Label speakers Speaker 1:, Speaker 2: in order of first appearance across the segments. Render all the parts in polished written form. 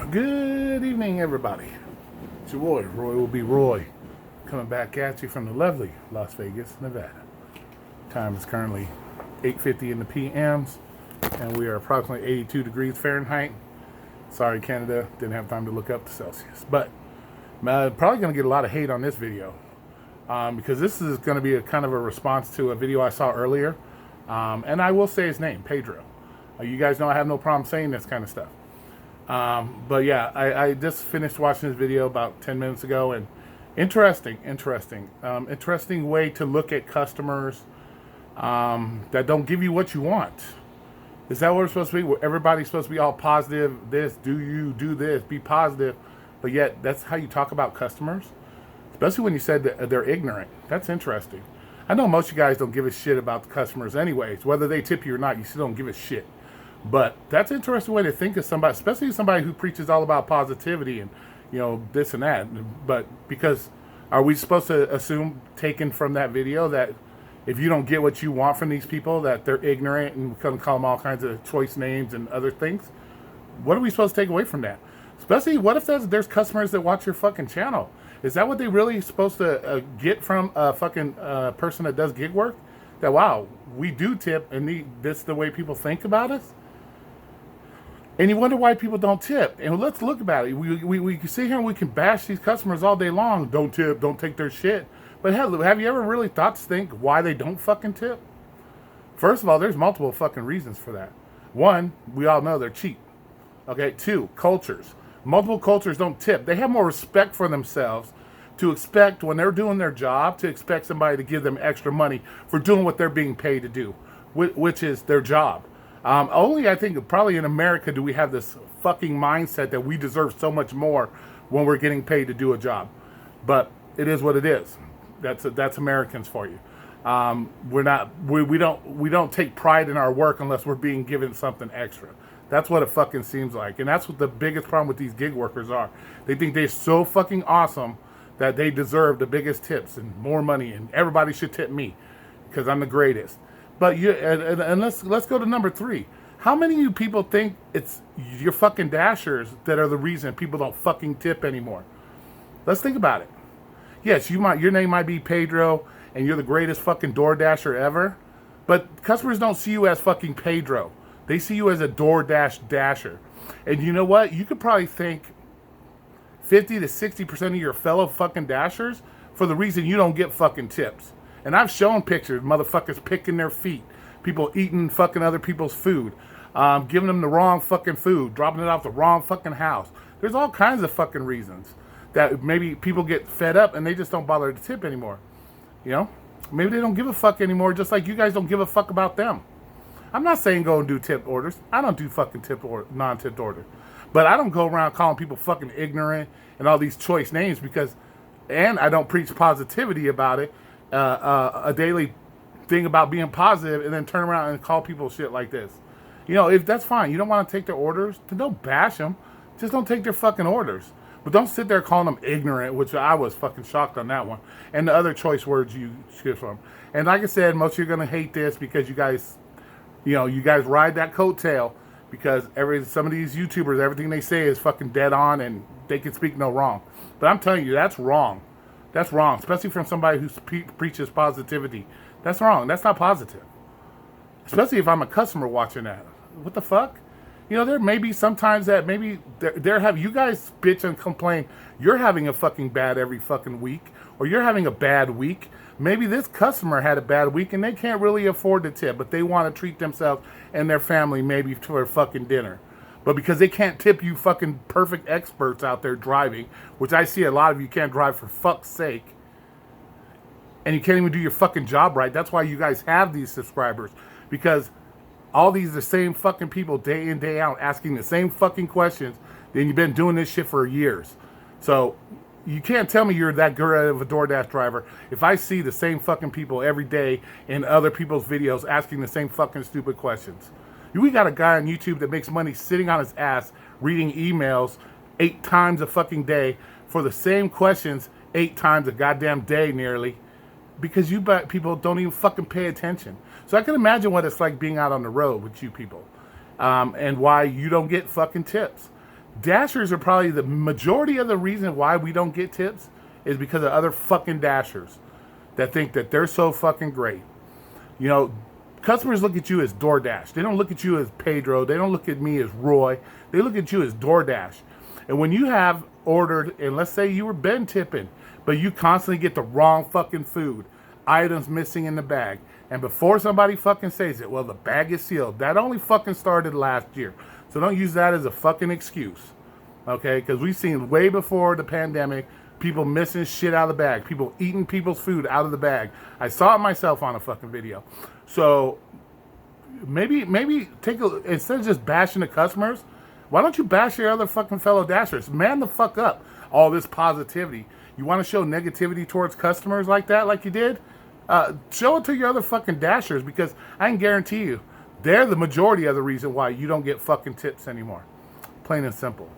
Speaker 1: Good evening, everybody. It's your boy, Roy will be Roy, coming back at you from the lovely Las Vegas, Nevada. Time is currently 8:50 in the PMs, and we are approximately 82 degrees Fahrenheit. Sorry, Canada, didn't have time to look up the Celsius. But probably going to get a lot of hate on this video because this is going to be a kind of a response to a video I saw earlier. And I will say his name, Pedro. You guys know I have no problem saying this kind of stuff. But yeah, I just finished watching this video about 10 minutes ago, and interesting way to look at customers that don't give you what you want. Is that what we're supposed to be? Where everybody's supposed to be all positive, this, do this, be positive, but yet that's how you talk about customers? Especially when you said that they're ignorant. That's interesting. I know most of you guys don't give a shit about the customers anyways. Whether they tip you or not, you still don't give a shit. But that's an interesting way to think of somebody, especially somebody who preaches all about positivity and, you know, this and that. But because are we supposed to assume, taken from that video, that if you don't get what you want from these people, that they're ignorant and we're going to call them all kinds of choice names and other things? What are we supposed to take away from that? Especially, what if there's customers that watch your fucking channel? Is that what they really supposed to get from a fucking person that does gig work? That, wow, we do tip and this is the way people think about us? And you wonder why people don't tip. And let's look about it. We can sit here and we can bash these customers all day long. Don't tip, don't take their shit. But hell, have you ever really thought to think why they don't fucking tip? First of all, there's multiple fucking reasons for that. One, we all know they're cheap. Okay, two, cultures. Multiple cultures don't tip. They have more respect for themselves to expect, when they're doing their job, to expect somebody to give them extra money for doing what they're being paid to do, which is their job. Only, I think, probably in America do we have this fucking mindset that we deserve so much more when we're getting paid to do a job. But it is what it is. That's Americans for you. We don't take pride in our work unless we're being given something extra. That's what it fucking seems like. And that's what the biggest problem with these gig workers are. They think they're so fucking awesome that they deserve the biggest tips and more money, and everybody should tip me because I'm the greatest. But let's go to number 3. How many of you people think it's your fucking dashers that are the reason people don't fucking tip anymore? Let's think about it. Yes, your name might be Pedro, and you're the greatest fucking DoorDasher ever, but customers don't see you as fucking Pedro. They see you as a DoorDash dasher. And you know what? You could probably thank 50 to 60% of your fellow fucking dashers for the reason you don't get fucking tips. And I've shown pictures, motherfuckers picking their feet, people eating fucking other people's food, giving them the wrong fucking food, dropping it off the wrong fucking house. There's all kinds of fucking reasons that maybe people get fed up and they just don't bother to tip anymore. You know? Maybe they don't give a fuck anymore, just like you guys don't give a fuck about them. I'm not saying go and do tip orders. I don't do fucking non-tipped orders. But I don't go around calling people fucking ignorant and all these choice names and I don't preach positivity about it. A daily thing about being positive and then turn around and call people shit like this. You know, if that's fine. You don't want to take their orders, then don't bash them. Just don't take their fucking orders. But don't sit there calling them ignorant, which I was fucking shocked on that one. And the other choice words you shift from. And like I said, most of you are going to hate this because you guys ride that coattail because some of these YouTubers, everything they say is fucking dead on and they can speak no wrong. But I'm telling you, that's wrong. That's wrong, especially from somebody who preaches positivity. That's wrong. That's not positive. Especially if I'm a customer watching that. What the fuck? You know, there may be sometimes that maybe you guys bitch and complain you're having a fucking bad every fucking week, or you're having a bad week. Maybe this customer had a bad week and they can't really afford to tip, but they want to treat themselves and their family maybe to a fucking dinner. But because they can't tip you fucking perfect experts out there driving, which I see a lot of you can't drive for fuck's sake, and you can't even do your fucking job right. That's why you guys have these subscribers, because all these are the same fucking people day in, day out asking the same fucking questions. Then you've been doing this shit for years. So you can't tell me you're that good of a DoorDash driver if I see the same fucking people every day in other people's videos asking the same fucking stupid questions. We got a guy on YouTube that makes money sitting on his ass reading emails 8 times a fucking day for the same questions 8 times a goddamn day nearly, because you people don't even fucking pay attention. So I can imagine what it's like being out on the road with you people, and why you don't get fucking tips. Dashers are probably the majority of the reason why we don't get tips is because of other fucking dashers that think that they're so fucking great. You know, customers look at you as DoorDash. They don't look at you as Pedro. They don't look at me as Roy. They look at you as DoorDash. And when you have ordered, and let's say you were Ben tipping, but you constantly get the wrong fucking food, items missing in the bag, and before somebody fucking says it, well, the bag is sealed. That only fucking started last year. So don't use that as a fucking excuse, okay? Because we've seen way before the pandemic, people missing shit out of the bag, people eating people's food out of the bag. I saw it myself on a fucking video. So maybe take a, instead of just bashing the customers, why don't you bash your other fucking fellow dashers? Man the fuck up. All this positivity. You want to show negativity towards customers like that, like you did? Show it to your other fucking dashers, because I can guarantee you, they're the majority of the reason why you don't get fucking tips anymore. Plain and simple.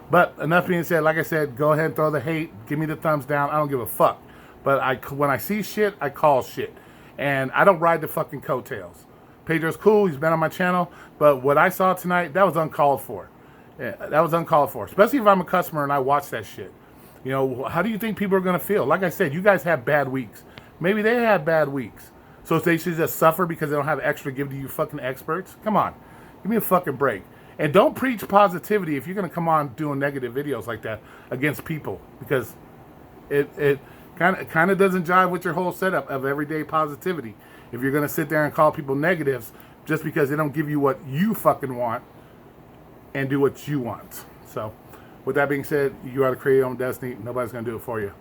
Speaker 1: But enough being said, like I said, go ahead and throw the hate. Give me the thumbs down. I don't give a fuck. But when I see shit, I call shit. And I don't ride the fucking coattails. Pedro's cool. He's been on my channel. But what I saw tonight, that was uncalled for. Yeah, that was uncalled for. Especially if I'm a customer and I watch that shit. You know, how do you think people are going to feel? Like I said, you guys have bad weeks. Maybe they have bad weeks. So they should just suffer because they don't have extra to give to you fucking experts? Come on. Give me a fucking break. And don't preach positivity if you're going to come on doing negative videos like that against people. Because it kind of doesn't jive with your whole setup of everyday positivity. If you're going to sit there and call people negatives just because they don't give you what you fucking want and do what you want. So with that being said, you got to create your own destiny. Nobody's going to do it for you.